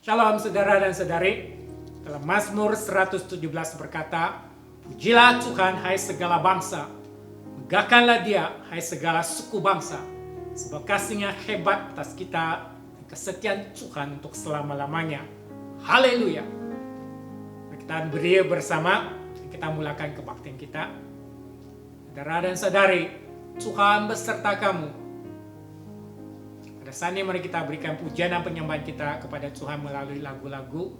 Shalom saudara dan saudari. Dalam Mazmur 117 berkata, pujilah Tuhan hai segala bangsa, megahkanlah dia hai segala suku bangsa, sebab kasihnya hebat atas kita dan kesetiaan Tuhan untuk selama-lamanya. Haleluya. Kita beri bersama, kita mulakan kebaktian kita. Saudara dan saudari, Tuhan beserta kamu. Pada saat ini mari kita berikan pujian dan penyembahan kita kepada Tuhan melalui lagu-lagu.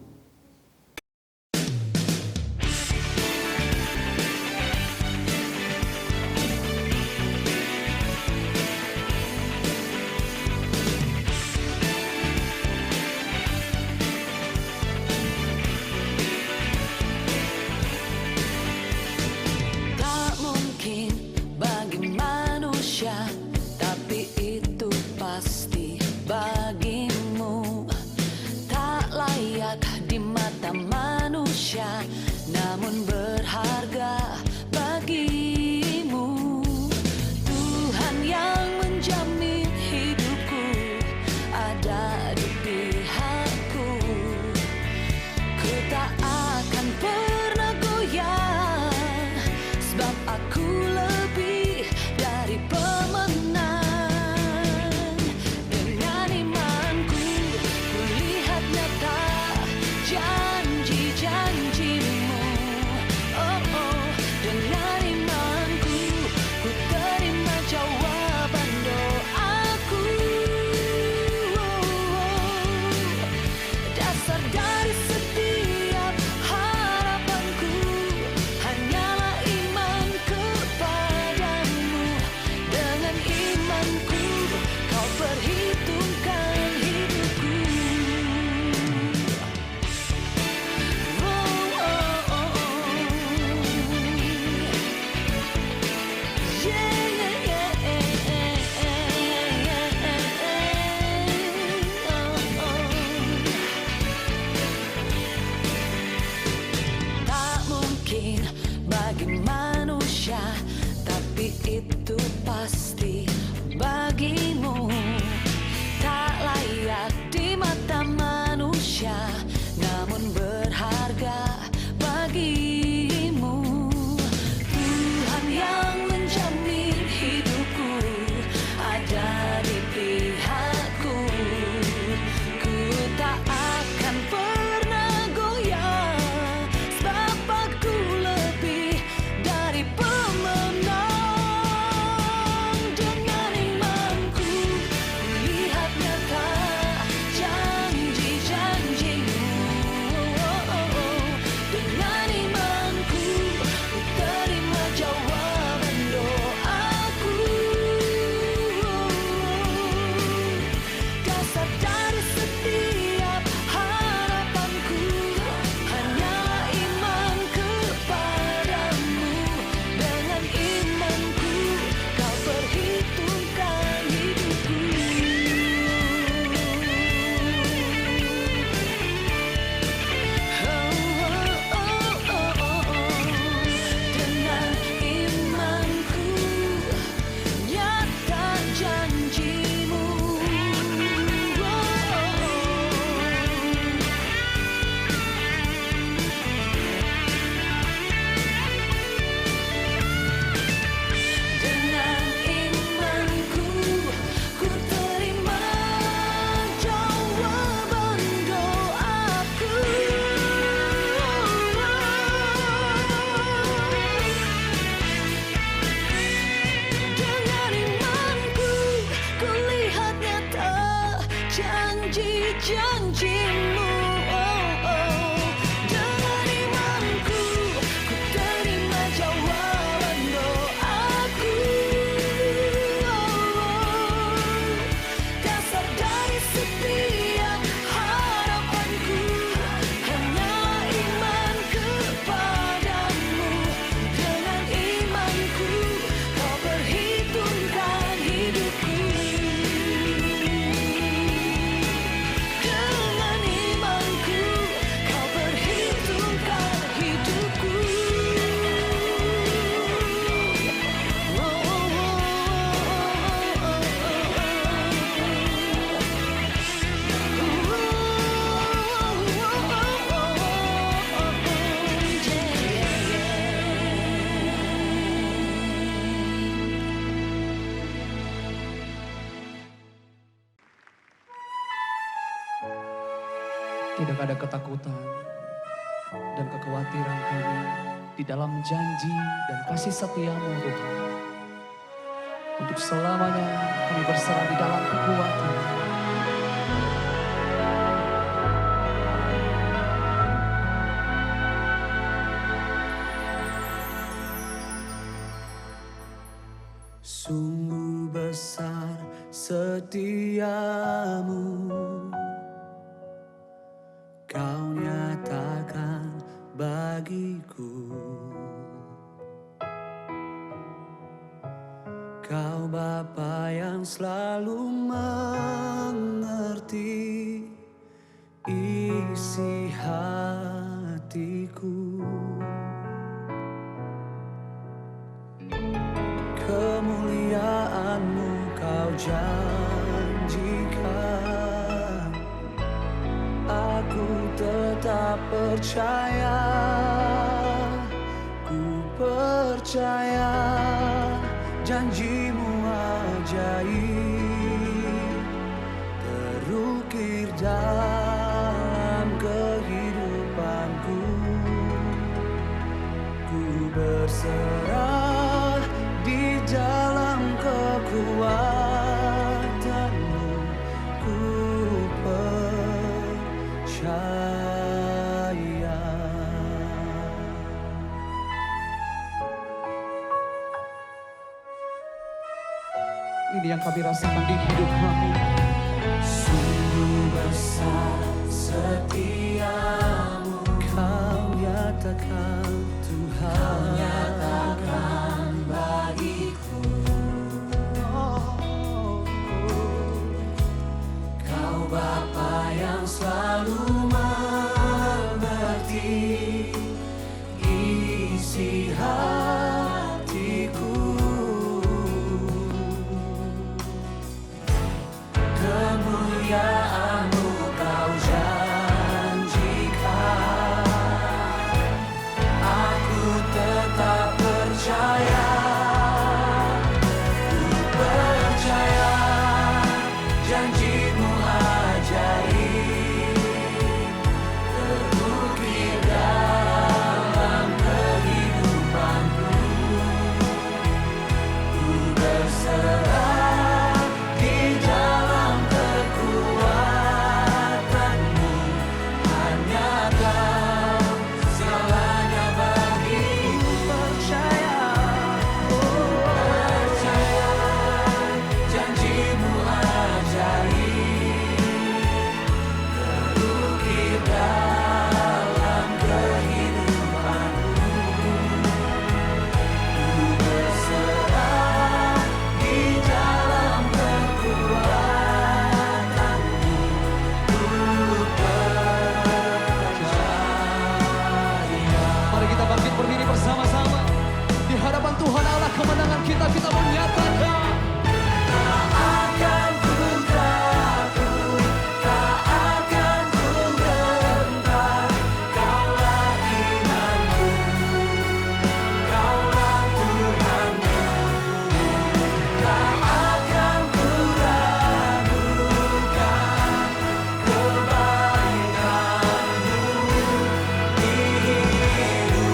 Tak mungkin bagi manusia, tapi itu pasti bagimu. Tak layak di mata manusia, namun berharga bagimu. Tuhan yang menjamin hidupku ada di pihakku. Ku tak akan pernah goyah, sebab aku lebih dari pemenang. Dengan imanku, ku lihat nyata janji-janjimu. Oh, oh. Dengan imanku, ku terima jawaban doaku. Oh, oh. Dasar dari setiap harapanku hanyalah iman kepadamu. Dengan imanku kau perhitungkan hidupku. Oh, oh, oh, oh. Yeah, yeah, yeah, oh, oh. Tak mungkin bagi manusia, tapi itu pasti bagimu. Tak layak di mata manusia, namun berharga bagimu. Tuhan yang menjamin hidupku ada di pihakku. Ku tak akan pernah goyah, sebab aku lebih dari pemenang. Dengan imanku, ku lihat nyata janji-janjimu. Oh, oh, oh. Dengan imanku, ku terima jawaban doaku. Dasar dari setiap harapanku hanyalah iman kepadamu. Dengan imanku kau perhitungkan hidupku. Oh, oh, oh, oh, oh. Dengan imanku nyata janjimu. Oh, oh, dengan imanku ku terima jawaban doaku. Dengan imanku ku lihat nyata janji-janjimu. Oh, oh. Dengan imanku ku terima jawaban doaku. Oh, oh. Dasar dari setiap harapanku hanyalah iman kepadamu. Dengan imanku kau perhitungkan hidupku. Dengan Tidak ada ketakutan dan kekhawatiran kami di dalam janji dan kasih setia-Mu Tuhan. Untuk selamanya kami berserah di dalam kekuatan. Sungguh besar setiamu, Kau nyatakan bagiku. Kau Bapa yang selalu mengerti isi hatiku. Kemuliaan-Mu Kau janjikan, aku tetap percaya, ku percaya janji-Mu ajaib terukir dalam kehidupanku. Ku berserah di dalam kekuatan-Mu, ku percaya. Ini yang kami rasakan di hidup kami. Sungguh besar setiamu, Kau nyatakan Tuhan. Kau nyatakan bagiku. Kau Bapa yang selalu mengerti isi hatiku. Kemuliaan-Mu Kau janjikan, aku tetap percaya, ku percaya janji-Mu ajaib terukir dalam kehidupanku. Ku berserah di dalam kekuatan-Mu, hanya Kau segalanya bagiku. Percaya, percaya janji-Mu ajaib terukir dalam kehidupanku. Ku berserah di dalam kekuatan-Mu, ku percaya. Mari kita bangkit berdiri bersama-sama. Di hadapan Tuhan Allah kemenangan kita menyatakan. Akan ku takut, tak akan ku gentar. Kaulah imanku, Kaulah Tuhanku. Tak akan ku ragukan kebaikan-Mu di hidupku.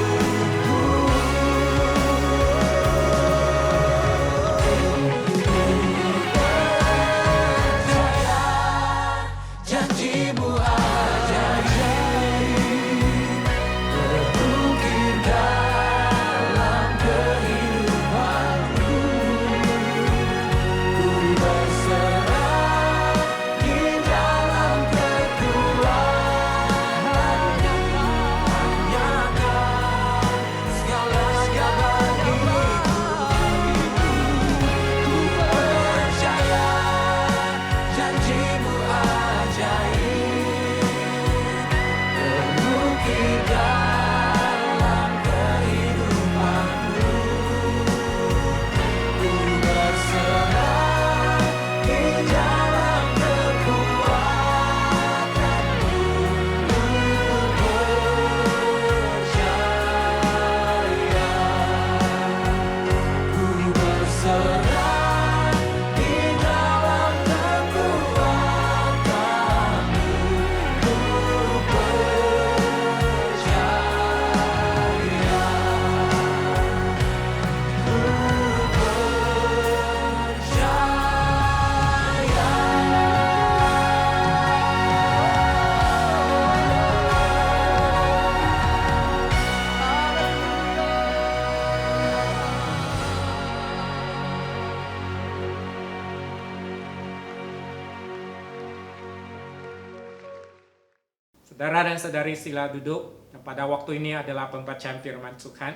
Saudara dan saudari sila duduk. Pada waktu ini adalah pembacaan firman Tuhan.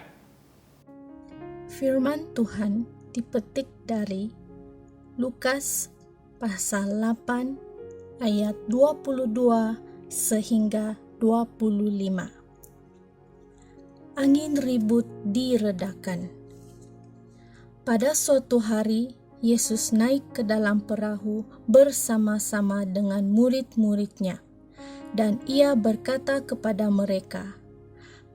Firman Tuhan dipetik dari Lukas pasal 8 ayat 22 sehingga 25. Angin ribut diredakan. Pada suatu hari, Yesus naik ke dalam perahu bersama-sama dengan murid-muridnya, dan ia berkata kepada mereka,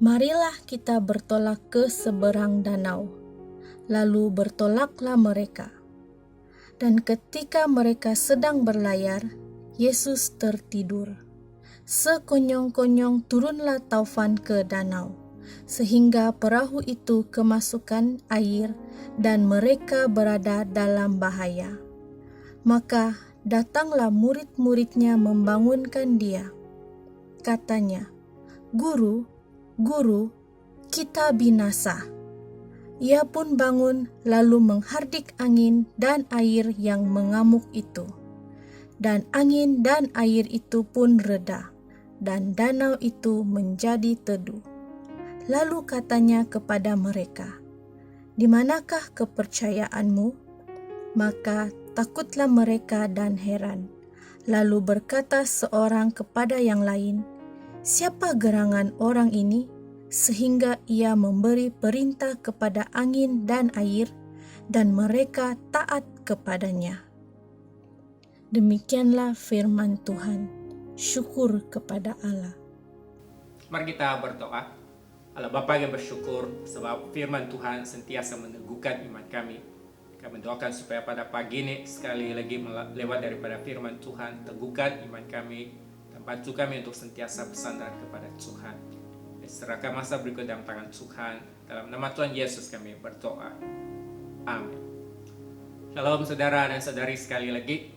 "Marilah kita bertolak ke seberang danau." Lalu bertolaklah mereka. Dan ketika mereka sedang berlayar, Yesus tertidur. Sekonyong-konyong turunlah taufan ke danau, sehingga perahu itu kemasukan air dan mereka berada dalam bahaya. Maka datanglah murid-muridnya membangunkan dia. Katanya, "Guru, Guru, kita binasa." Ia pun bangun lalu menghardik angin dan air yang mengamuk itu. Dan angin dan air itu pun reda, dan danau itu menjadi teduh. Lalu katanya kepada mereka, "Di manakah kepercayaanmu?" Maka takutlah mereka dan heran. Lalu berkata seorang kepada yang lain, "Siapa gerangan orang ini, sehingga ia memberi perintah kepada angin dan air, dan mereka taat kepadanya?" Demikianlah firman Tuhan. Syukur kepada Allah. Mari kita berdoa. Allah Bapa yang bersyukur sebab firman Tuhan sentiasa meneguhkan iman kami. Kami mendoakan supaya pada pagi ini sekali lagi lewat daripada firman Tuhan, teguhkan iman kami dan bantu kami untuk sentiasa bersandar kepada Tuhan. Serahkan masa berikut dalam tangan Tuhan. Dalam nama Tuhan Yesus kami berdoa. Amin. Shalom saudara dan saudari sekali lagi.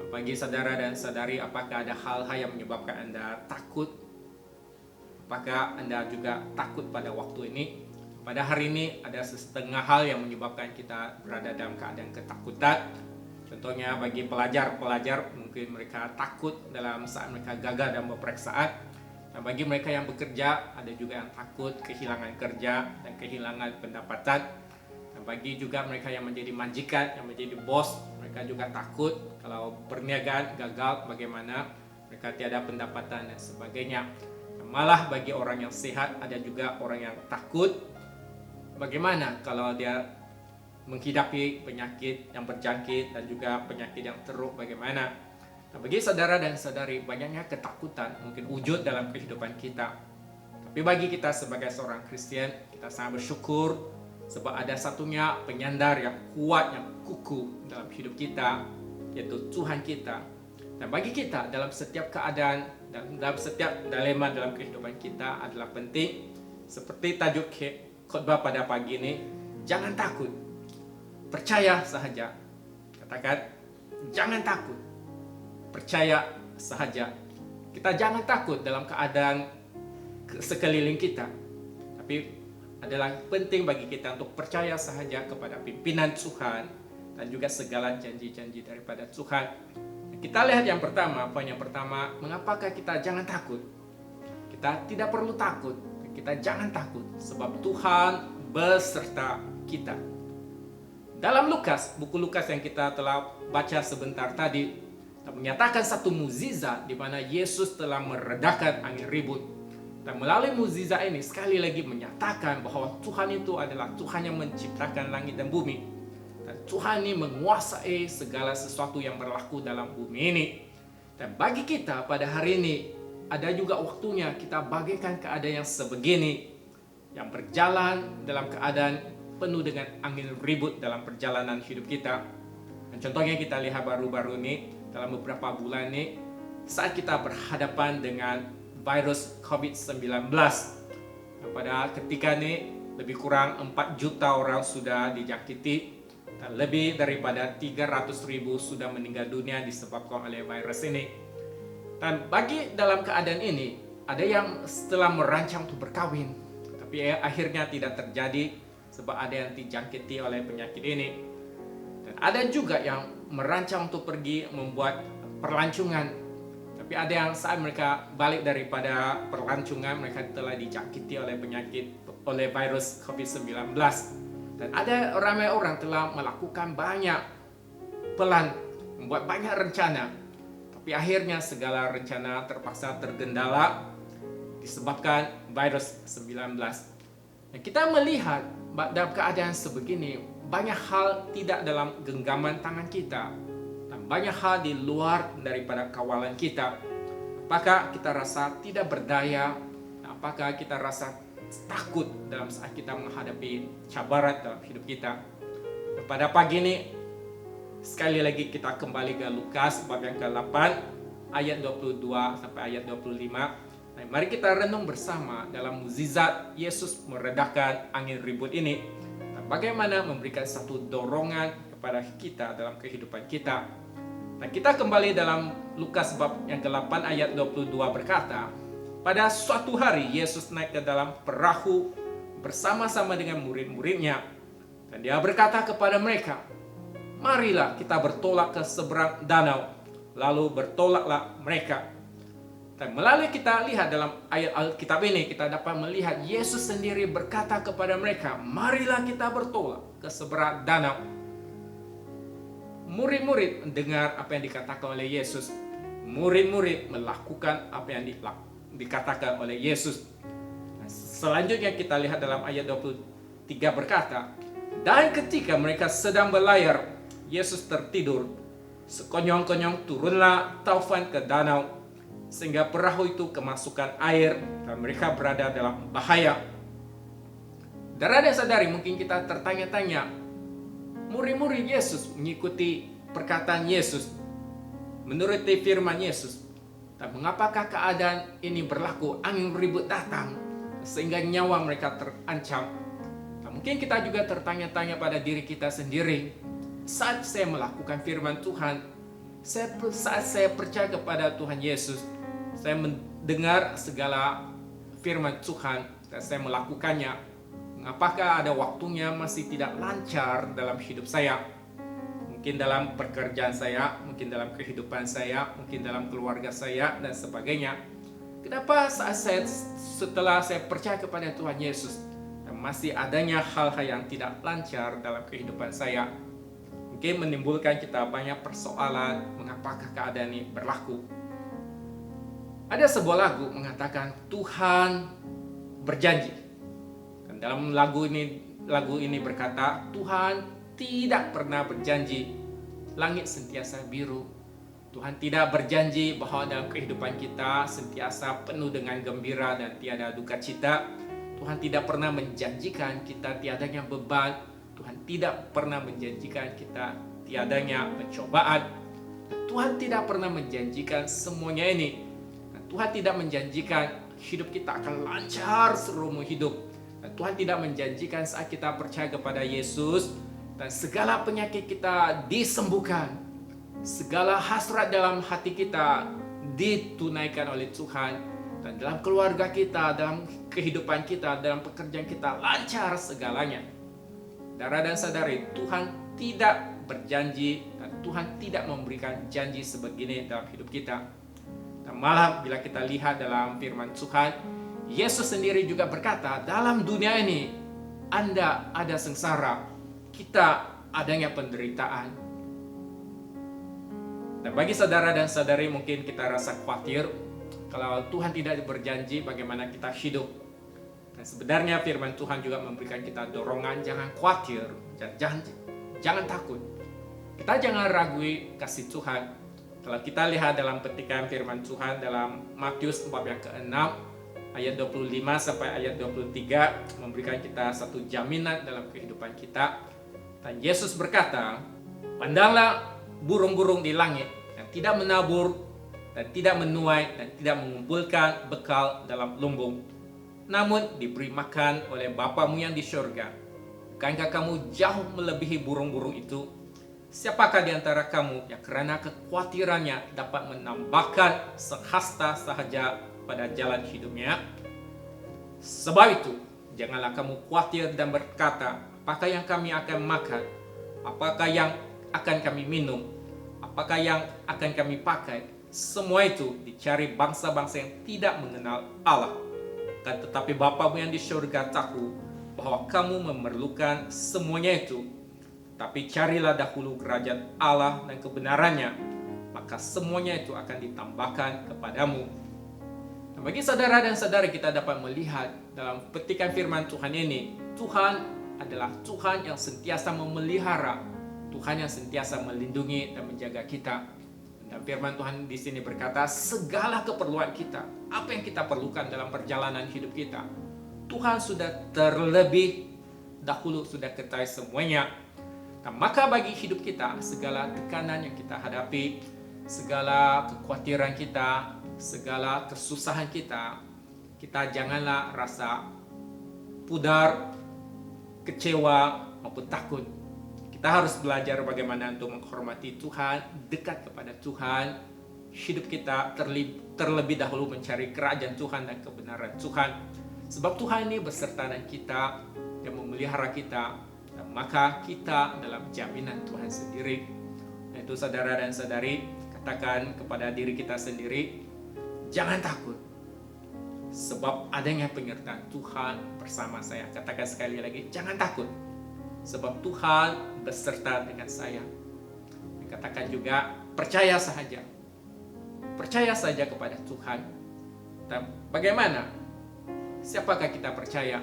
Bagi saudara dan saudari, apakah ada hal-hal yang menyebabkan Anda takut? Apakah Anda juga takut pada waktu ini? Pada hari ini ada setengah hal yang menyebabkan kita berada dalam keadaan ketakutan. Contohnya bagi pelajar-pelajar, mungkin mereka takut dalam saat mereka gagal dalam peperiksaan. Dan bagi mereka yang bekerja, ada juga yang takut kehilangan kerja dan kehilangan pendapatan. Dan bagi juga mereka yang menjadi majikan, yang menjadi bos, mereka juga takut kalau perniagaan gagal, bagaimana mereka tiada pendapatan dan sebagainya. Dan malah bagi orang yang sehat, ada juga orang yang takut bagaimana kalau dia menghidapi penyakit yang berjangkit dan juga penyakit yang teruk, bagaimana. Nah, bagi saudara dan saudari, banyaknya ketakutan mungkin wujud dalam kehidupan kita. Tapi bagi kita sebagai seorang Kristen, kita sangat bersyukur sebab ada satunya penyandar yang kuat, yang kukuh dalam hidup kita, yaitu Tuhan kita. Dan bagi kita dalam setiap keadaan dan dalam setiap dilema dalam kehidupan kita adalah penting. Seperti tajuk khotbah pada pagi ini, jangan takut, percaya sahaja. Katakan, jangan takut, percaya sahaja. Kita jangan takut dalam keadaan sekeliling kita, tapi adalah penting bagi kita untuk percaya sahaja kepada pimpinan Tuhan dan juga segala janji-janji daripada Tuhan. Kita lihat yang pertama, poin yang pertama, mengapakah kita jangan takut? Kita tidak perlu takut, kita jangan takut sebab Tuhan beserta kita. Dalam Lukas, buku Lukas yang kita telah baca sebentar tadi, menyatakan satu mukjizat di mana Yesus telah meredakan angin ribut. Dan melalui mukjizat ini sekali lagi menyatakan bahwa Tuhan itu adalah Tuhan yang menciptakan langit dan bumi. Dan Tuhan ini menguasai segala sesuatu yang berlaku dalam bumi ini. Dan bagi kita pada hari ini, ada juga waktunya kita bagaikan keadaan yang sebegini, yang berjalan dalam keadaan penuh dengan angin ribut dalam perjalanan hidup kita. Dan contohnya kita lihat baru-baru ini, dalam beberapa bulan ini, saat kita berhadapan dengan virus COVID-19. Pada ketika ini lebih kurang 4 juta orang sudah dijangkiti dan lebih daripada 300.000 sudah meninggal dunia disebabkan oleh virus ini. Dan bagi dalam keadaan ini, ada yang setelah merancang untuk berkawin, tapi akhirnya tidak terjadi sebab ada yang dijangkiti oleh penyakit ini. Dan ada juga yang merancang untuk pergi membuat perlancongan, Tapi ada yang saat mereka balik daripada pelancongan, mereka telah dijangkiti oleh oleh virus COVID-19. Dan ada ramai orang telah melakukan banyak plan, membuat banyak rencana. Tapi akhirnya segala rencana terpaksa tergendala disebabkan virus 19. Dan kita melihat dalam keadaan sebegini, banyak hal tidak dalam genggaman tangan kita. Dan banyak hal di luar daripada kawalan kita. Apakah kita rasa tidak berdaya? Apakah kita rasa takut dalam saat kita menghadapi cabaran dalam hidup kita? Pada pagi ini, sekali lagi kita kembali ke Lukas bab yang ke-8 ayat 22 sampai ayat 25. Nah, mari kita renung bersama dalam mukjizat Yesus meredakan angin ribut ini. Nah, bagaimana memberikan satu dorongan kepada kita dalam kehidupan kita. Nah, kita kembali dalam Lukas bab yang ke-8 ayat 22 berkata, pada suatu hari Yesus naik ke dalam perahu bersama-sama dengan murid-muridnya. Dan dia berkata kepada mereka, marilah kita bertolak ke seberang danau. Lalu bertolaklah mereka. Dan melalui kita lihat dalam ayat Alkitab ini, kita dapat melihat Yesus sendiri berkata kepada mereka, marilah kita bertolak ke seberang danau. Murid-murid mendengar apa yang dikatakan oleh Yesus. Murid-murid melakukan apa yang dikatakan oleh Yesus. Nah, selanjutnya kita lihat dalam ayat 23 berkata, dan ketika mereka sedang berlayar, Yesus tertidur. Sekonyong-konyong turunlah taufan ke danau, sehingga perahu itu kemasukan air dan mereka berada dalam bahaya. Saudara dan saudari, mungkin kita tertanya-tanya, murid-murid Yesus mengikuti perkataan Yesus, menuruti firman Yesus. Dan mengapakah keadaan ini berlaku? Angin ribut datang sehingga nyawa mereka terancam. Nah, mungkin kita juga tertanya-tanya pada diri kita sendiri. Saat saya melakukan firman Tuhan, saat saya percaya kepada Tuhan Yesus, saya mendengar segala firman Tuhan dan saya melakukannya. Apakah ada waktunya masih tidak lancar dalam hidup saya? Mungkin dalam pekerjaan saya, mungkin dalam kehidupan saya, mungkin dalam keluarga saya, dan sebagainya. Kenapa setelah saya percaya kepada Tuhan Yesus, dan masih adanya hal-hal yang tidak lancar dalam kehidupan saya? Mungkin menimbulkan kita banyak persoalan, mengapakah keadaan ini berlaku. Ada sebuah lagu mengatakan Tuhan berjanji. Dalam lagu ini berkata, Tuhan tidak pernah berjanji langit sentiasa biru. Tuhan tidak berjanji bahwa dalam kehidupan kita sentiasa penuh dengan gembira dan tiada duka cita. Tuhan tidak pernah menjanjikan kita tiadanya beban. Tuhan tidak pernah menjanjikan kita tiadanya pencobaan. Tuhan tidak pernah menjanjikan semuanya ini. Tuhan tidak menjanjikan hidup kita akan lancar seumur hidup. Dan Tuhan tidak menjanjikan saat kita percaya kepada Yesus dan segala penyakit kita disembuhkan. Segala hasrat dalam hati kita ditunaikan oleh Tuhan. Dan dalam keluarga kita, dalam kehidupan kita, dalam pekerjaan kita lancar segalanya. Saudara dan saudari, Tuhan tidak berjanji dan Tuhan tidak memberikan janji sebegini dalam hidup kita. Dan malah bila kita lihat dalam firman Tuhan, Yesus sendiri juga berkata, dalam dunia ini Anda ada sengsara, kita adanya penderitaan. Dan bagi saudara dan saudari mungkin kita rasa khawatir, kalau Tuhan tidak berjanji bagaimana kita hidup. Dan sebenarnya firman Tuhan juga memberikan kita dorongan, jangan khawatir, jangan takut. Kita jangan ragui kasih Tuhan. Kalau kita lihat dalam petikan firman Tuhan dalam Matius bab yang ke-6, ayat 25 sampai ayat 23 memberikan kita satu jaminan dalam kehidupan kita. Dan Yesus berkata, pandanglah burung-burung di langit yang tidak menabur dan tidak menuai dan tidak mengumpulkan bekal dalam lumbung, namun diberi makan oleh Bapamu yang di surga. Bukankah kamu jauh melebihi burung-burung itu? Siapakah di antara kamu yang karena kekhawatirannya dapat menambahkan sehasta sahaja pada jalan hidupnya? Sebab itu, janganlah kamu khawatir dan berkata, apakah yang kami akan makan? Apakah yang akan kami minum? Apakah yang akan kami pakai? semua itu dicari bangsa-bangsa yang tidak mengenal Allah. Tetapi Bapamu yang di surga tahu bahwa kamu memerlukan semuanya itu. Tapi carilah dahulu kerajaan Allah dan kebenarannya, maka semuanya itu akan ditambahkan kepadamu. Nah, bagi saudara dan saudari kita dapat melihat dalam petikan firman Tuhan ini, Tuhan adalah Tuhan yang sentiasa memelihara, Tuhan yang sentiasa melindungi dan menjaga kita. Dan firman Tuhan di sini berkata, segala keperluan kita, apa yang kita perlukan dalam perjalanan hidup kita, Tuhan sudah terlebih dahulu sudah ketahui semuanya. Nah, maka bagi hidup kita, segala tekanan yang kita hadapi, segala kekhawatiran kita, segala kesusahan kita, kita janganlah rasa pudar, kecewa maupun takut. Kita harus belajar bagaimana untuk menghormati Tuhan, dekat kepada Tuhan, hidup kita terlebih dahulu mencari kerajaan Tuhan dan kebenaran Tuhan. Sebab Tuhan ini beserta dengan kita, yang memelihara kita, dan maka kita dalam jaminan Tuhan sendiri. Nah, itu saudara dan saudari, katakan kepada diri kita sendiri, jangan takut. Sebab adanya penyertaan Tuhan bersama saya. Katakan sekali lagi, jangan takut. Sebab Tuhan beserta dengan saya. Katakan juga, percaya saja. Percaya saja kepada Tuhan. Dan bagaimana? Siapakah kita percaya?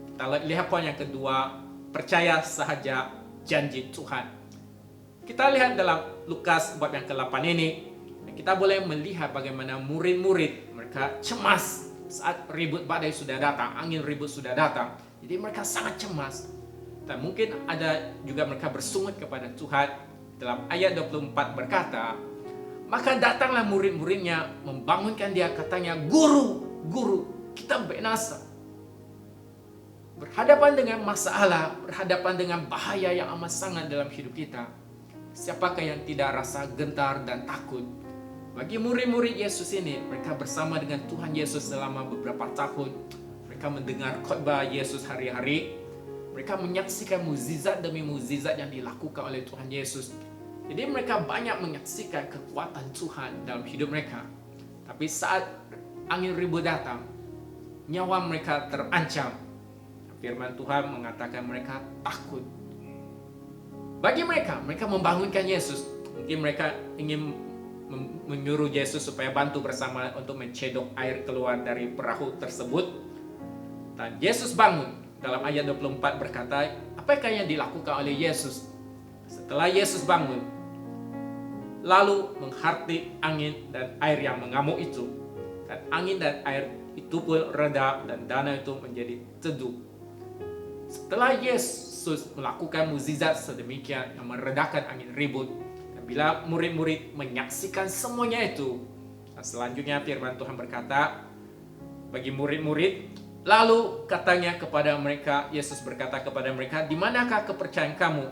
Kita lihat poin yang kedua, percaya saja janji Tuhan. Kita lihat dalam Lukas bab yang ke-8 ini, kita boleh melihat bagaimana murid-murid mereka cemas saat ribut badai sudah datang, angin ribut sudah datang. Jadi mereka sangat cemas. Dan mungkin ada juga mereka bersungut kepada Tuhan. Dalam ayat 24 berkata, maka datanglah murid-muridnya membangunkan dia, katanya, Guru, kita binasa. Berhadapan dengan masalah, berhadapan dengan bahaya yang amat sangat dalam hidup kita. Siapakah yang tidak rasa gentar dan takut? Bagi murid-murid Yesus ini, mereka bersama dengan Tuhan Yesus selama beberapa tahun. Mereka mendengar khotbah Yesus hari-hari. Mereka menyaksikan mukjizat demi mukjizat yang dilakukan oleh Tuhan Yesus. Jadi mereka banyak menyaksikan kekuatan Tuhan dalam hidup mereka. Tapi saat angin ribut datang, nyawa mereka terancam. Firman Tuhan mengatakan mereka takut. Bagi mereka membangunkan Yesus. Mungkin mereka ingin menyuruh Yesus supaya bantu bersama untuk mencedok air keluar dari perahu tersebut. Dan Yesus bangun. Dalam ayat 24 berkata, apakah yang dilakukan oleh Yesus? Setelah Yesus bangun, lalu menghardik angin dan air yang mengamuk itu. Dan angin dan air itu pun reda dan danau itu menjadi teduh. Setelah Yesus melakukan mukjizat sedemikian yang meredakan angin ribut, dan bila murid-murid menyaksikan semuanya itu, dan selanjutnya firman Tuhan berkata, bagi murid-murid, lalu katanya kepada mereka, Yesus berkata kepada mereka, di manakah kepercayaan kamu?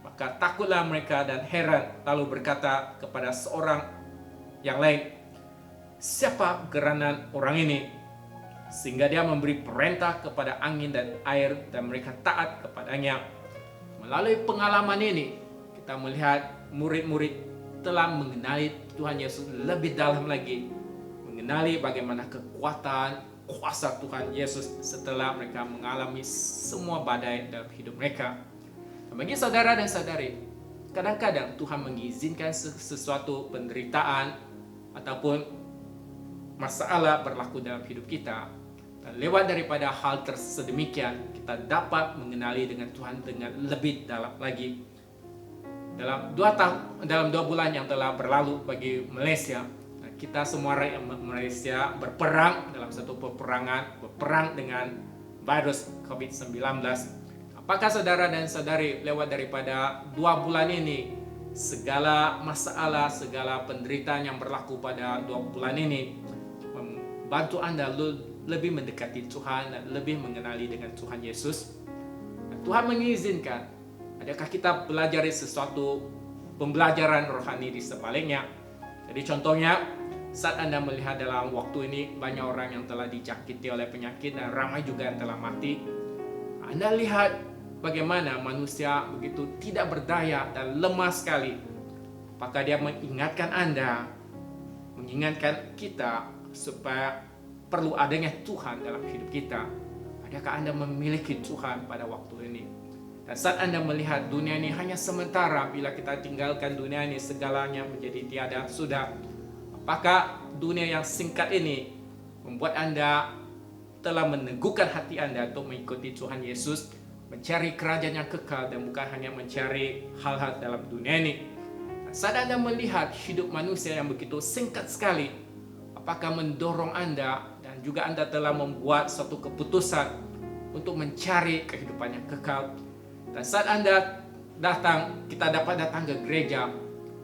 Maka takutlah mereka dan heran, lalu berkata kepada seorang yang lain, siapa geranan orang ini? Sehingga dia memberi perintah kepada angin dan air dan mereka taat kepadanya. Melalui pengalaman ini, kita melihat murid-murid telah mengenali Tuhan Yesus lebih dalam lagi. Mengenali bagaimana kekuatan, kuasa Tuhan Yesus setelah mereka mengalami semua badai dalam hidup mereka. Dan bagi saudara dan saudari, kadang-kadang Tuhan mengizinkan sesuatu penderitaan ataupun masalah berlaku dalam hidup kita. Dan lewat daripada hal sedemikian, kita dapat mengenali dengan Tuhan dengan lebih dalam lagi. Dalam 2 bulan yang telah berlalu bagi Malaysia, kita semua rakyat Malaysia berperang dalam satu berperang dengan virus COVID-19. Apakah saudara dan saudari lewat daripada 2 bulan ini, segala masalah, segala penderitaan yang berlaku pada 2 bulan ini membantu Anda lebih mendekati Tuhan dan lebih mengenali dengan Tuhan Yesus? Tuhan mengizinkan, adakah kita belajar sesuatu pembelajaran rohani di sebaliknya? Jadi contohnya, saat Anda melihat dalam waktu ini banyak orang yang telah dijangkiti oleh penyakit dan ramai juga yang telah mati, Anda lihat bagaimana manusia begitu tidak berdaya dan lemah sekali. Apakah dia mengingatkan Anda mengingatkan kita supaya perlu adanya Tuhan dalam hidup kita. Adakah Anda memiliki Tuhan pada waktu ini? Dan saat Anda melihat dunia ini hanya sementara, bila kita tinggalkan dunia ini segalanya menjadi tiada sudah. Apakah dunia yang singkat ini membuat Anda telah meneguhkan hati Anda untuk mengikuti Tuhan Yesus, mencari kerajaan yang kekal dan bukan hanya mencari hal-hal dalam dunia ini? Dan saat Anda melihat hidup manusia yang begitu singkat sekali, apakah mendorong Anda dan juga Anda telah membuat suatu keputusan untuk mencari kehidupan yang kekal? Dan saat Anda datang, kita dapat datang ke gereja.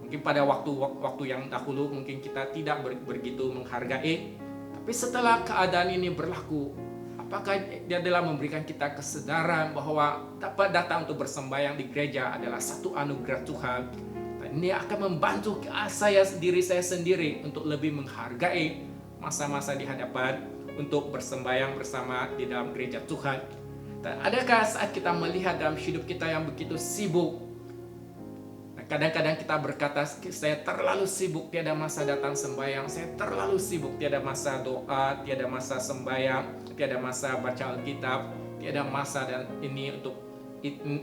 Mungkin pada waktu yang dahulu mungkin kita tidak begitu menghargai. Tapi setelah keadaan ini berlaku, apakah dia telah memberikan kita kesadaran bahwa dapat datang untuk bersembahyang di gereja adalah satu anugerah Tuhan. Dan ini akan membantu diri saya sendiri untuk lebih menghargai masa-masa di hadapan untuk bersembahyang bersama di dalam gereja Tuhan. Dan adakah saat kita melihat dalam hidup kita yang begitu sibuk, kadang-kadang kita berkata, saya terlalu sibuk, tiada masa datang sembahyang, saya terlalu sibuk, tiada masa doa, tiada masa sembahyang, tiada masa baca Alkitab, tiada masa dan ini untuk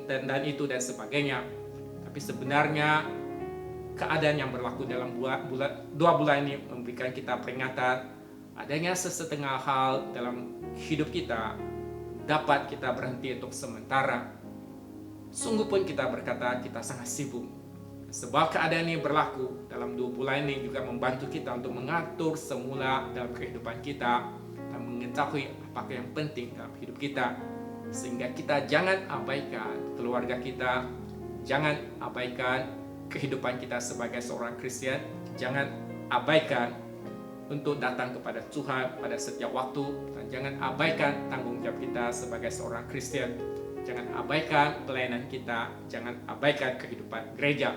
dan itu dan sebagainya. Tapi sebenarnya keadaan yang berlaku dalam 2 bulan ini memberikan kita peringatan adanya sesetengah hal dalam hidup kita dapat kita berhenti untuk sementara. Sungguh pun kita berkata kita sangat sibuk. Sebab keadaan ini berlaku dalam 2 bulan ini juga membantu kita untuk mengatur semula dalam kehidupan kita dan mengetahui apakah yang penting dalam hidup kita. Sehingga kita jangan abaikan keluarga kita, jangan abaikan kehidupan kita sebagai seorang Kristen, jangan abaikan untuk datang kepada Tuhan pada setiap waktu, dan jangan abaikan tanggung jawab kita sebagai seorang Kristen. Jangan abaikan pelayanan kita, jangan abaikan kehidupan gereja.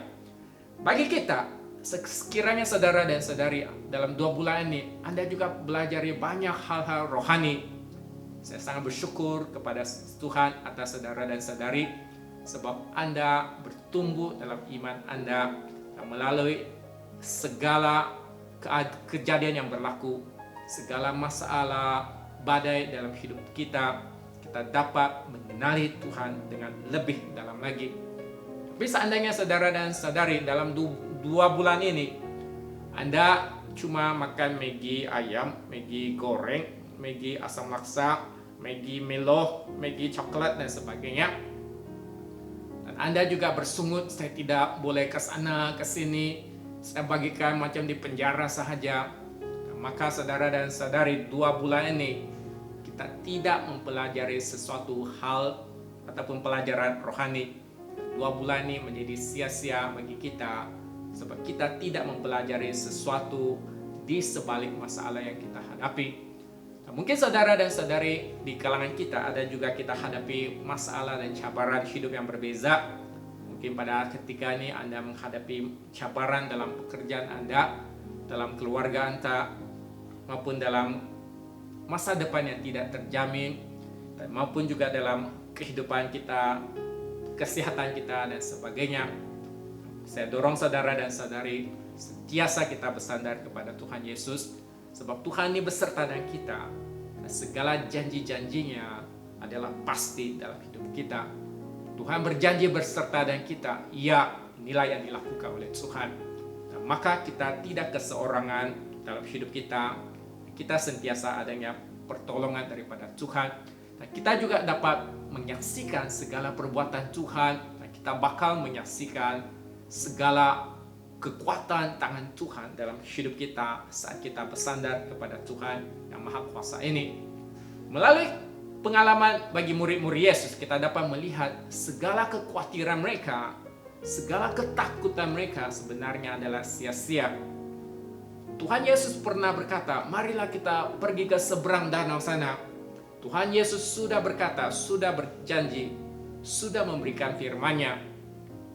Bagi kita, sekiranya saudara dan saudari dalam 2 bulan ini Anda juga belajar banyak hal-hal rohani. Saya sangat bersyukur kepada Tuhan atas saudara dan saudari, sebab Anda bertumbuh dalam iman Anda dan melalui segala kejadian yang berlaku, segala masalah, badai dalam hidup kita, kita dapat mengenali Tuhan dengan lebih dalam lagi. Tapi seandainya saudara dan saudari dalam 2 bulan ini Anda cuma makan Maggi ayam, Maggi goreng, Maggi asam laksa, Maggi Milo, Maggi coklat dan sebagainya, dan Anda juga bersungut, saya tidak boleh ke sana ke sini, saya bagikan macam di penjara sahaja, maka saudara dan saudari 2 bulan ini kita tidak mempelajari sesuatu hal ataupun pelajaran rohani. 2 bulan ini menjadi sia-sia bagi kita sebab kita tidak mempelajari sesuatu di sebalik masalah yang kita hadapi. Nah, mungkin saudara dan saudari di kalangan kita ada juga kita hadapi masalah dan cabaran hidup yang berbeza. Mungkin pada ketika ini Anda menghadapi cabaran dalam pekerjaan Anda, dalam keluarga Anda, maupun dalam masa depan yang tidak terjamin, dan maupun juga dalam kehidupan kita, kesehatan kita dan sebagainya. Saya dorong saudara dan saudari sentiasa kita bersandar kepada Tuhan Yesus, sebab Tuhan ini beserta dengan kita dan segala janji-janjinya adalah pasti dalam hidup kita. Tuhan berjanji berserta dengan kita. Ya, inilah yang dilakukan oleh Tuhan. Dan maka kita tidak keseorangan dalam hidup kita. Kita sentiasa adanya pertolongan daripada Tuhan. Dan kita juga dapat menyaksikan segala perbuatan Tuhan. Dan kita bakal menyaksikan segala kekuatan tangan Tuhan dalam hidup kita saat kita bersandar kepada Tuhan yang Maha Kuasa ini. Melalui pengalaman bagi murid-murid Yesus, kita dapat melihat segala kekhawatiran mereka, segala ketakutan mereka sebenarnya adalah sia-sia. Tuhan Yesus pernah berkata, marilah kita pergi ke seberang danau sana. Tuhan Yesus sudah berkata, sudah berjanji, sudah memberikan firman-Nya.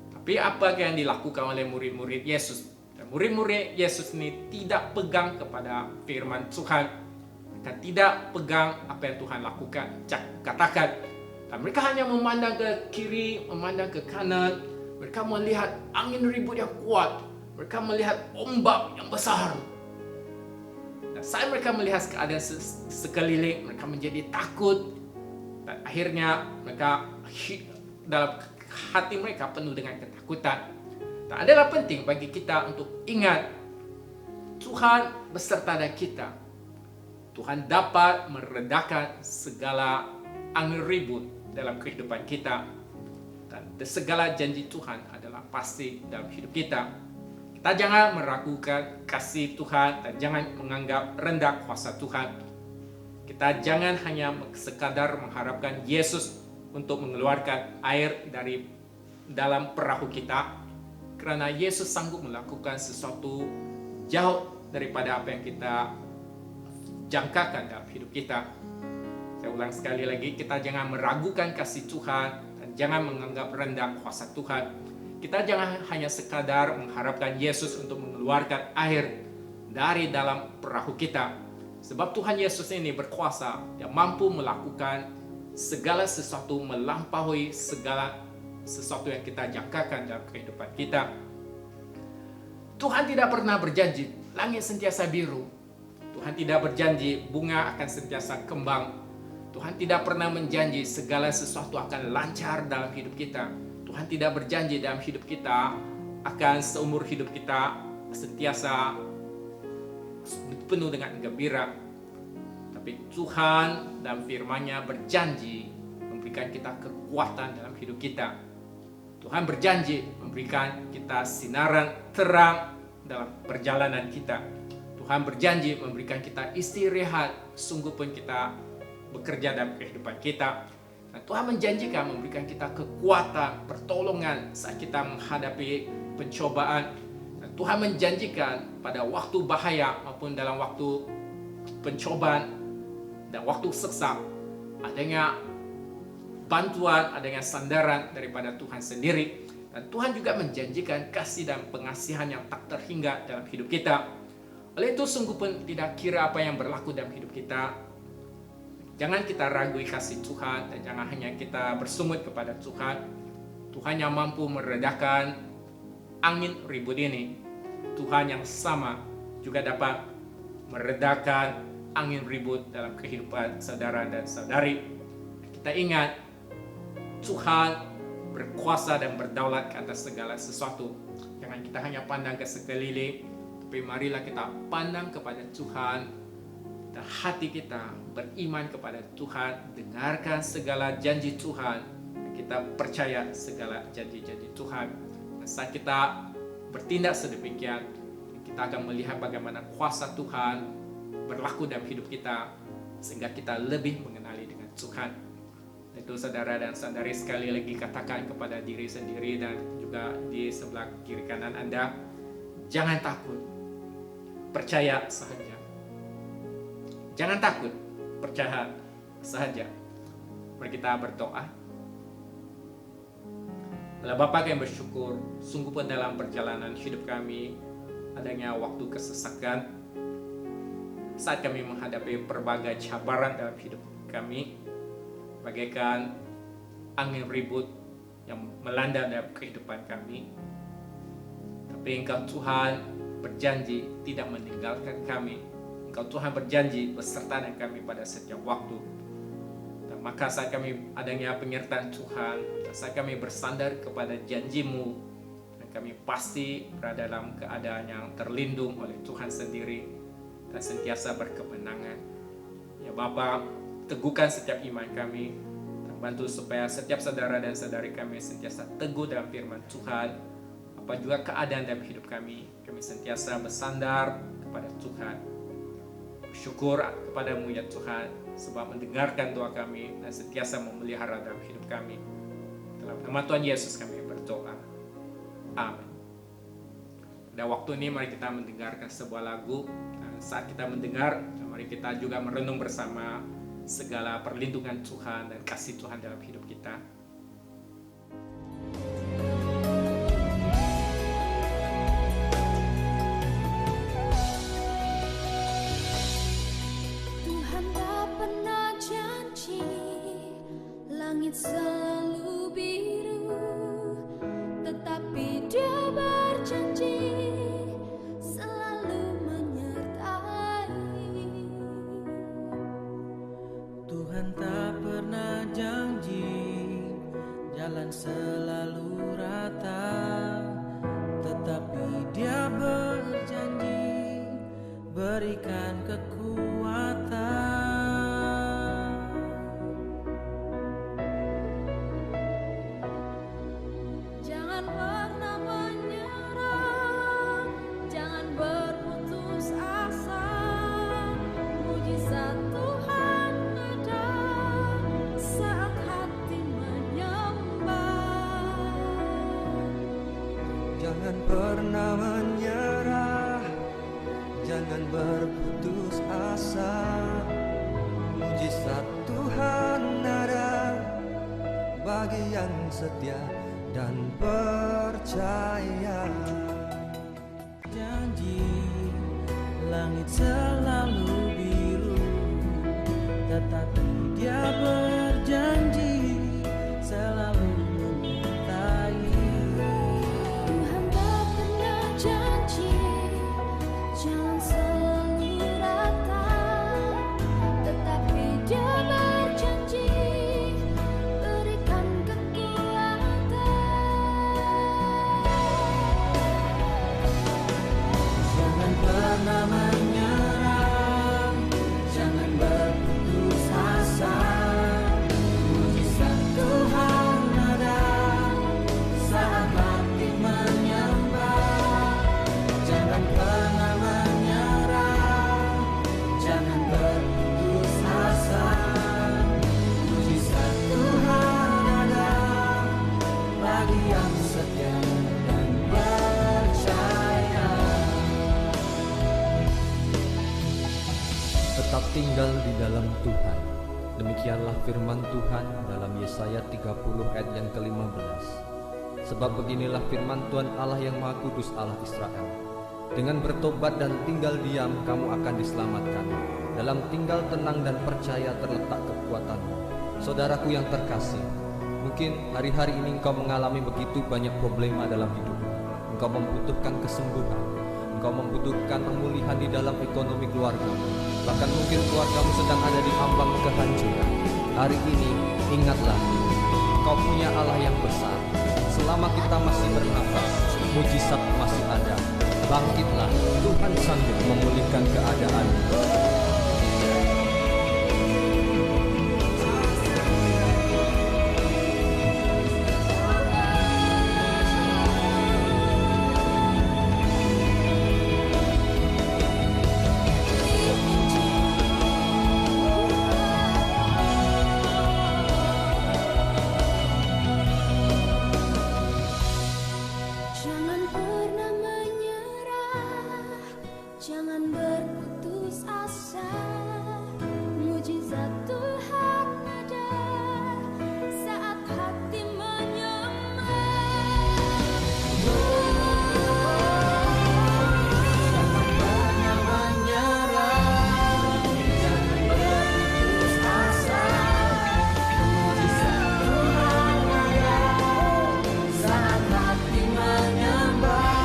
Tapi apa yang dilakukan oleh murid-murid Yesus? Dan murid-murid Yesus ini tidak pegang kepada firman Tuhan. Mereka tidak pegang apa yang Tuhan lakukan, katakan. Dan mereka hanya memandang ke kiri, memandang ke kanan. Mereka melihat angin ribut yang kuat. Mereka melihat ombak yang besar. Dan saat mereka melihat keadaan sekeliling, mereka menjadi takut. Dan akhirnya mereka dalam hati mereka penuh dengan ketakutan. Dan adalah penting bagi kita untuk ingat Tuhan beserta dengan kita. Tuhan dapat meredakan segala angin ribut dalam kehidupan kita. Dan segala janji Tuhan adalah pasti dalam hidup kita. Kita jangan meragukan kasih Tuhan dan jangan menganggap rendah kuasa Tuhan. Kita jangan hanya sekadar mengharapkan Yesus untuk mengeluarkan air dari dalam perahu kita, karena Yesus sanggup melakukan sesuatu jauh daripada apa yang kita jangkakan dalam hidup kita. Saya ulang sekali lagi, kita jangan meragukan kasih Tuhan dan jangan menganggap rendah kuasa Tuhan. Kita jangan hanya sekadar mengharapkan Yesus untuk mengeluarkan air dari dalam perahu kita. Sebab Tuhan Yesus ini berkuasa, Dia mampu melakukan segala sesuatu, melampaui segala sesuatu yang kita jangkakan dalam kehidupan kita. Tuhan tidak pernah berjanji langit sentiasa biru. Tuhan tidak berjanji bunga akan sentiasa kembang. Tuhan tidak pernah menjanji segala sesuatu akan lancar dalam hidup kita. Tuhan tidak berjanji dalam hidup kita akan seumur hidup kita sentiasa penuh dengan gembira. Tapi Tuhan dalam firman-Nya berjanji memberikan kita kekuatan dalam hidup kita. Tuhan berjanji memberikan kita sinaran terang dalam perjalanan kita. Tuhan berjanji memberikan kita istirahat sungguh pun kita bekerja dalam kehidupan kita. Dan Tuhan menjanjikan memberikan kita kekuatan, pertolongan saat kita menghadapi pencobaan. Dan Tuhan menjanjikan pada waktu bahaya maupun dalam waktu pencobaan dan waktu sesak adanya bantuan, adanya sandaran daripada Tuhan sendiri. Dan Tuhan juga menjanjikan kasih dan pengasihan yang tak terhingga dalam hidup kita. Oleh itu sungguh pun tidak kira apa yang berlaku dalam hidup kita, jangan kita ragui kasih Tuhan dan jangan hanya kita bersungut kepada Tuhan. Tuhan yang mampu meredakan angin ribut ini. Tuhan yang sama juga dapat meredakan angin ribut dalam kehidupan saudara dan saudari. Kita ingat Tuhan berkuasa dan berdaulat ke atas segala sesuatu. Jangan kita hanya pandang ke sekeliling, tapi marilah kita pandang kepada Tuhan. Dan hati kita beriman kepada Tuhan, dengarkan segala janji Tuhan, dan kita percaya segala janji-janji Tuhan. Dan saat kita bertindak sedemikian, kita akan melihat bagaimana kuasa Tuhan berlaku dalam hidup kita, sehingga kita lebih mengenali dengan Tuhan. Itu saudara dan saudari, sekali lagi katakan kepada diri sendiri dan juga di sebelah kiri kanan Anda, jangan takut, percaya saja. Jangan takut, percaya saja. Mari kita berdoa. Allah Bapa yang bersyukur, sungguh pun dalam perjalanan hidup kami adanya waktu kesesakan. Saat kami menghadapi berbagai cabaran dalam hidup kami, bagaikan angin ribut yang melanda dalam kehidupan kami. Tapi Engkau Tuhan berjanji tidak meninggalkan kami. Engkau Tuhan berjanji beserta dengan kami pada setiap waktu. Dan maka saat kami adanya penyertaan Tuhan, dan saat kami bersandar kepada janji-Mu, dan kami pasti berada dalam keadaan yang terlindung oleh Tuhan sendiri dan sentiasa berkemenangan. Ya Bapa, teguhkan setiap iman kami, dan bantu supaya setiap saudara dan saudari kami sentiasa teguh dalam firman Tuhan. Apa juga keadaan dalam hidup kami sentiasa bersandar kepada Tuhan. Syukur kepadamu ya Tuhan, sebab mendengarkan doa kami dan sentiasa memelihara dalam hidup kami. Dalam nama Tuhan Yesus kami berdoa. Amin. Pada waktu ini mari kita mendengarkan sebuah lagu. Dan saat kita mendengar, mari kita juga merenung bersama segala perlindungan Tuhan dan kasih Tuhan dalam hidup kita. Langit selalu biru, tetapi Dia berjanji selalu menyertai. jalan selalu rata, tetapi Dia berjanji berikan kekuatan. Jangan pernah menyerah, jangan berputus asa. Mujizat Tuhan ada saat hati menyembah. Jangan pernah menyerah, jangan berputus asa. Mujizat Tuhan ada bagi yang setia dan percaya. Janji langit selalu biru, tetapi Dia berjanji selalu menyertai. Tuhan tak pernah janji jalan selalu rata, tetapi Dia berjanji berikan kekuatan. Jangan pernah menyerah, jangan berputus asa. Mujizat Tuhan ada saat hati menyembah. Jangan pernah menyerah, jangan berputus asa. Mujizat Tuhan ada bagi yang setia dan percaya. Tetap tinggal di dalam Tuhan. Demikianlah firman Tuhan dalam Yesaya 30 ayat yang ke-15. Sebab beginilah firman Tuhan Allah yang Maha Kudus, Allah Israel. Dengan bertobat dan tinggal diam kamu akan diselamatkan. Dalam tinggal tenang dan percaya terletak kekuatanmu. Saudaraku yang terkasih, mungkin hari-hari ini engkau mengalami begitu banyak problema dalam hidupmu. Engkau membutuhkan kesembuhan. Engkau membutuhkan pemulihan di dalam ekonomi keluargamu. Bahkan mungkin keluargamu sedang ada di ambang kehancuran. Hari ini ingatlah, kau punya Allah yang besar. Selama kita masih bernafas, mujizat masih ada. Bangkitlah, Tuhan sanggup memulihkan keadaanmu. Jangan pernah menyerah, jangan berputus asa. Mujizat Tuhan ada saat hati menyembah. Jangan pernah menyerah, jangan berputus asa. Mujizat Tuhan ada saat hati menyembah.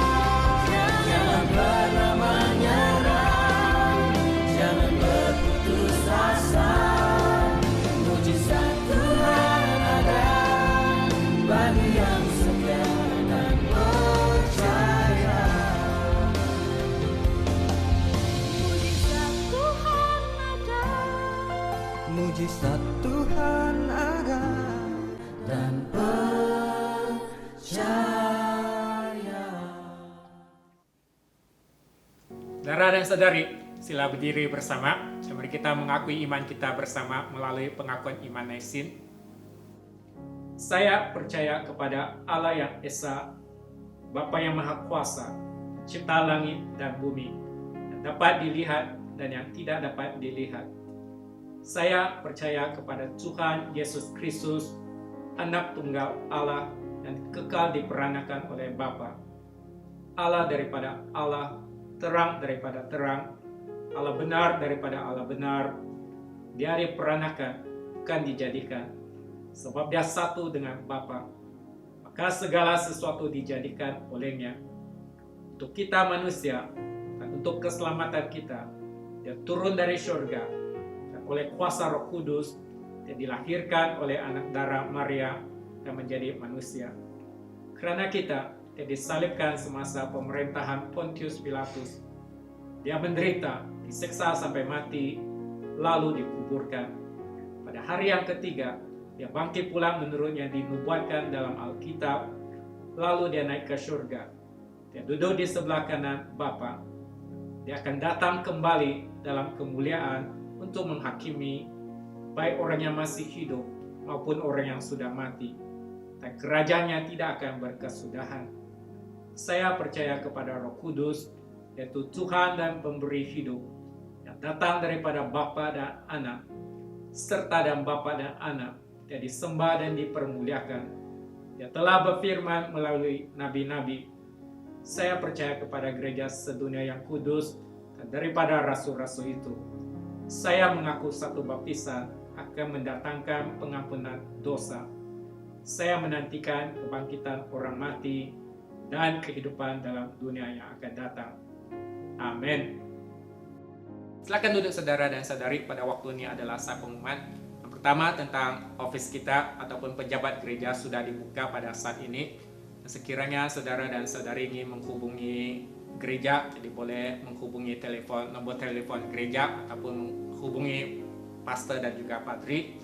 Jangan pernah menyerah, jangan berputus asa. Mujizat Tuhan ada bagi yang setia dan percaya. Mujizat Tuhan ada. Mujizat Tuhan ada Dan percaya. Saudara dan saudari, sila berdiri bersama. Mari kita mengakui iman kita bersama melalui pengakuan iman Naisin. Saya percaya kepada Allah yang Esa, Bapa yang Maha Kuasa, Cipta langit dan bumi, yang dapat dilihat dan yang tidak dapat dilihat. Saya percaya kepada Tuhan Yesus Kristus, Anak Tunggal Allah dan kekal diperanakan oleh Bapa. Allah daripada Allah, terang daripada terang, Allah benar daripada Allah benar. Dia diperanakan, bukan dijadikan, sebab Dia satu dengan Bapa. Maka segala sesuatu dijadikan olehnya. Untuk kita manusia dan untuk keselamatan kita, Dia turun dari surga dan oleh kuasa Roh Kudus Dia dilahirkan oleh anak darah Maria dan menjadi manusia. Karena kita disalibkan semasa pemerintahan Pontius Pilatus. Dia menderita, disiksa sampai mati, lalu dikuburkan. Pada hari yang ketiga, dia bangkit pula menurut yang dinubuatkan dalam Alkitab, lalu dia naik ke surga. Dia duduk di sebelah kanan Bapa. Dia akan datang kembali dalam kemuliaan untuk menghakimi baik orang yang masih hidup maupun orang yang sudah mati. Dan kerajaannya tidak akan berkesudahan. Saya percaya kepada Roh Kudus, yaitu Tuhan dan pemberi hidup, yang datang daripada Bapa dan Anak, serta dan Bapa dan Anak, dia disembah dan dipermuliakan. Dia telah berfirman melalui nabi-nabi. Saya percaya kepada gereja sedunia yang kudus, dan daripada rasul-rasul itu, saya mengaku satu baptisan akan mendatangkan pengampunan dosa. Saya menantikan kebangkitan orang mati dan kehidupan dalam dunia yang akan datang. Amin. Silakan duduk saudara dan saudari. Pada waktu ini adalah saat pengumuman. Yang pertama tentang office kita ataupun pejabat gereja sudah dibuka pada saat ini. Sekiranya saudara dan saudari ingin menghubungi gereja, jadi boleh menghubungi nomor telepon gereja ataupun menghubungi pastor dan juga padri.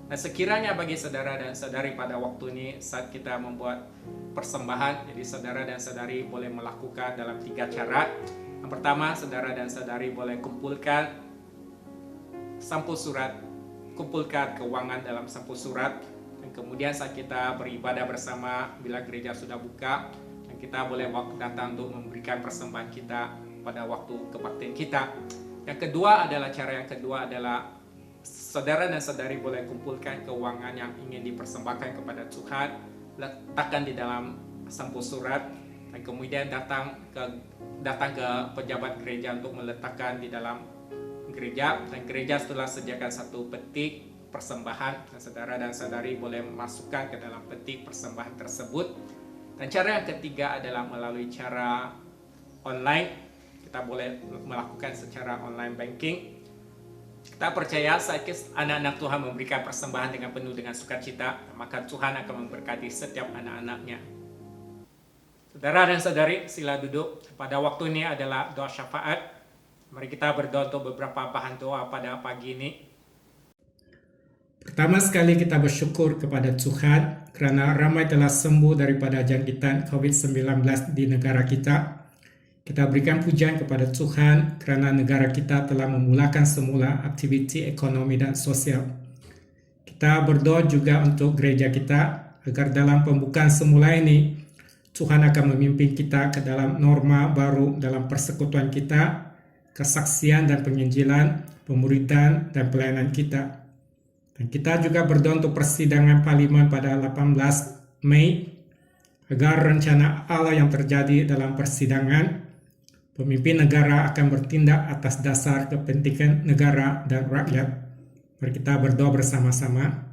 Nah, sekiranya bagi saudara dan saudari pada waktu ini saat kita membuat persembahan, jadi saudara dan saudari boleh melakukan dalam 3 cara. Yang pertama, saudara dan saudari boleh kumpulkan sampul surat, kumpulkan keuangan dalam sampul surat, dan kemudian saat kita beribadah bersama bila gereja sudah buka, dan kita boleh datang untuk memberikan persembahan kita pada waktu kebaktian kita. Yang kedua adalah saudara dan saudari boleh kumpulkan keuangan yang ingin dipersembahkan kepada Tuhan, letakkan di dalam sampul surat, dan kemudian datang ke pejabat gereja untuk meletakkan di dalam gereja, dan gereja setelah sediakan satu peti persembahan, dan saudara dan saudari boleh masukkan ke dalam peti persembahan tersebut. Dan cara yang ketiga adalah melalui cara online. Kita boleh melakukan secara online banking. Kita percaya saat anak-anak Tuhan memberikan persembahan dengan penuh dengan sukacita, maka Tuhan akan memberkati setiap anak-anaknya. Saudara dan saudari, sila duduk. Pada waktu ini adalah doa syafaat. Mari kita berdoa untuk beberapa bahan doa pada pagi ini. Pertama sekali kita bersyukur kepada Tuhan karena ramai telah sembuh daripada jangkitan COVID-19 di negara kita. Kita berikan pujian kepada Tuhan karena negara kita telah memulakan semula aktiviti ekonomi dan sosial. Kita berdoa juga untuk gereja kita agar dalam pembukaan semula ini Tuhan akan memimpin kita ke dalam norma baru dalam persekutuan kita, kesaksian dan penginjilan, pemuridan dan pelayanan kita. Dan kita juga berdoa untuk persidangan parlemen pada 18 Mei agar rencana Allah yang terjadi dalam persidangan, pemimpin negara akan bertindak atas dasar kepentingan negara dan rakyat. Mari kita berdoa bersama-sama.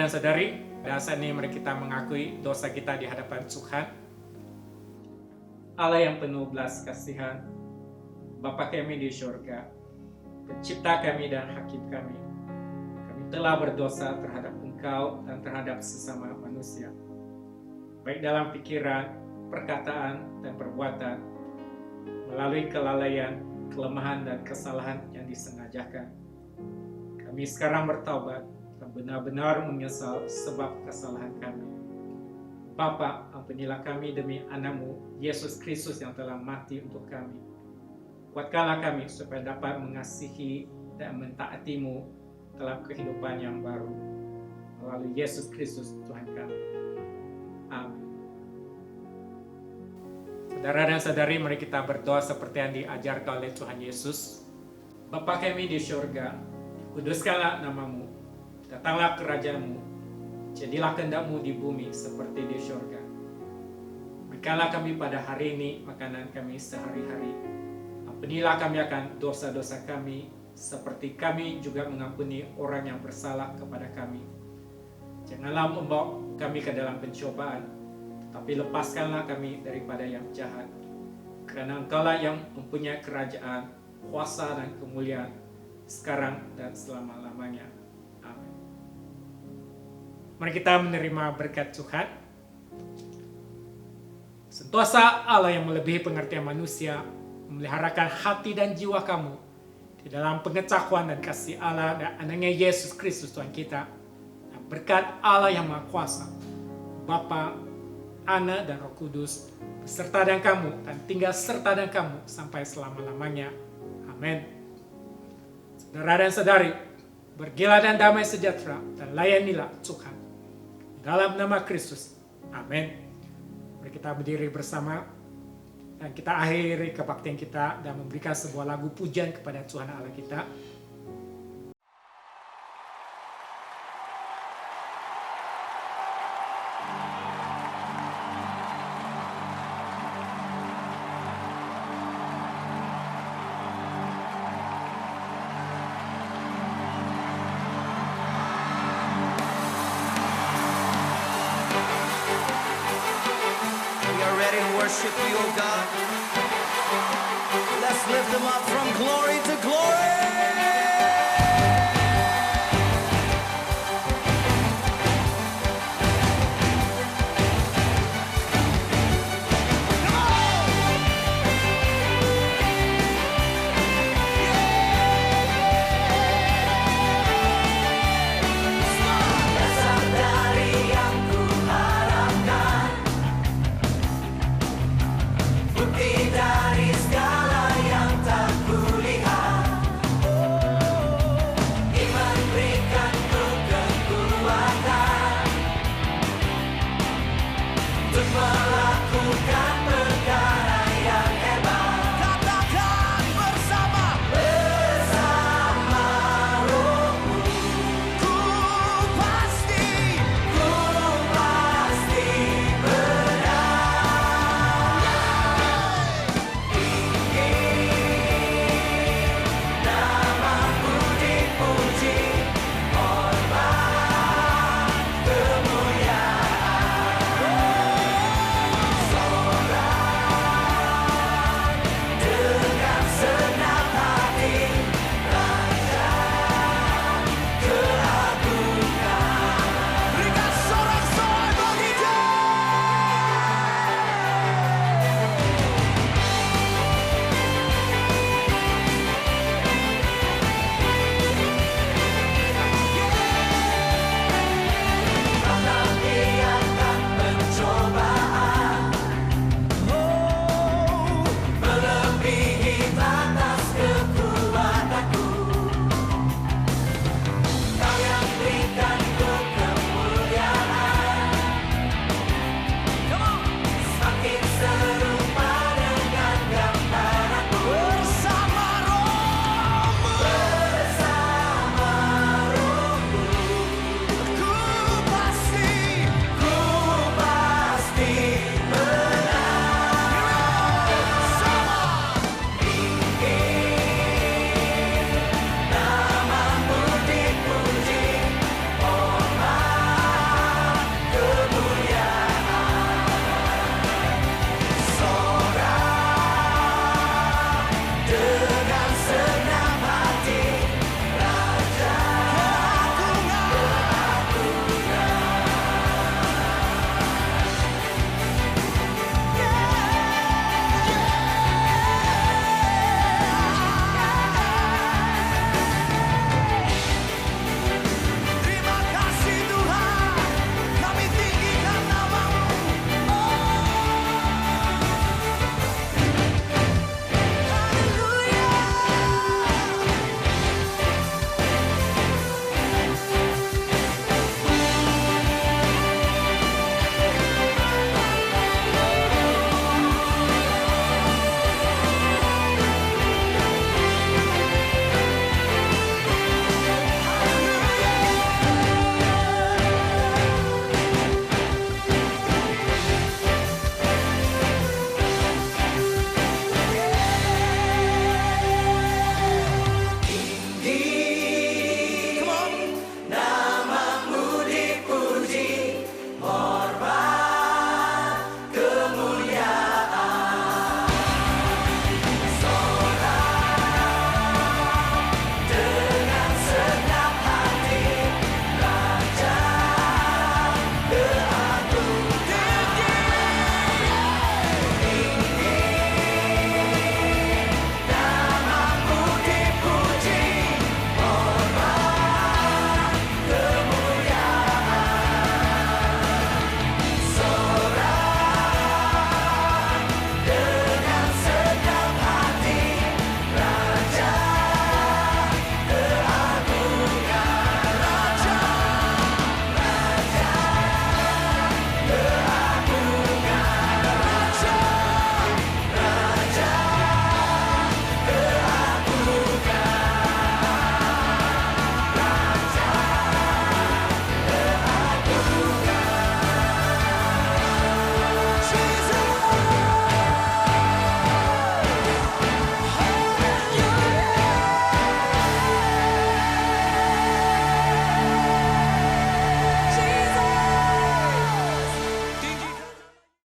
Saudara dan saudari, pada saat ini mari kita mengakui dosa kita di hadapan Tuhan. Allah yang penuh belas kasihan, Bapa kami di surga, Pencipta kami dan Hakim kami. Kami telah berdosa terhadap Engkau dan terhadap sesama manusia, baik dalam pikiran, perkataan, dan perbuatan, melalui kelalaian, kelemahan, dan kesalahan yang disengajakan. Kami sekarang bertaubat dan benar-benar menyesal sebab kesalahan kami. Bapa, ampunilah kami demi Anakmu, Yesus Kristus yang telah mati untuk kami. Kuatkanlah kami supaya dapat mengasihi dan mentaati-Mu dalam kehidupan yang baru. Melalui Yesus Kristus Tuhan kami. Amin. Saudara dan saudari, mari kita berdoa seperti yang diajarkan oleh Tuhan Yesus. Bapa kami di surga, kuduskanlah nama-Mu, datanglah kerajaan-Mu, jadilah kehendak-Mu di bumi seperti di surga. Berikanlah kami pada hari ini makanan kami sehari-hari. Ampunilah kami akan dosa-dosa kami, seperti kami juga mengampuni orang yang bersalah kepada kami. Janganlah membawa kami ke dalam pencobaan, tapi lepaskanlah kami daripada yang jahat. Karena Engkau-lah yang mempunyai kerajaan, kuasa dan kemuliaan, sekarang dan selama-lamanya. Amin. Mari kita menerima berkat Tuhan. Sentosa Allah yang melebihi pengertian manusia, memeliharakan hati dan jiwa kamu di dalam pengetahuan dan kasih Allah dan Anaknya Yesus Kristus Tuhan kita. Dan berkat Allah yang Maha Kuasa, Bapa, Anak, dan Roh Kudus, beserta dengan kamu dan tinggal serta dengan kamu sampai selama-lamanya. Amin. Saudara dan saudari, pergilah dan damai sejahtera dan layanilah Tuhan. Dalam nama Kristus. Amin. Mari kita berdiri bersama dan kita akhiri kebaktian kita dan memberikan sebuah lagu pujian kepada Tuhan Allah kita. We are ready to worship you, O God. Let's lift them up from glory to glory.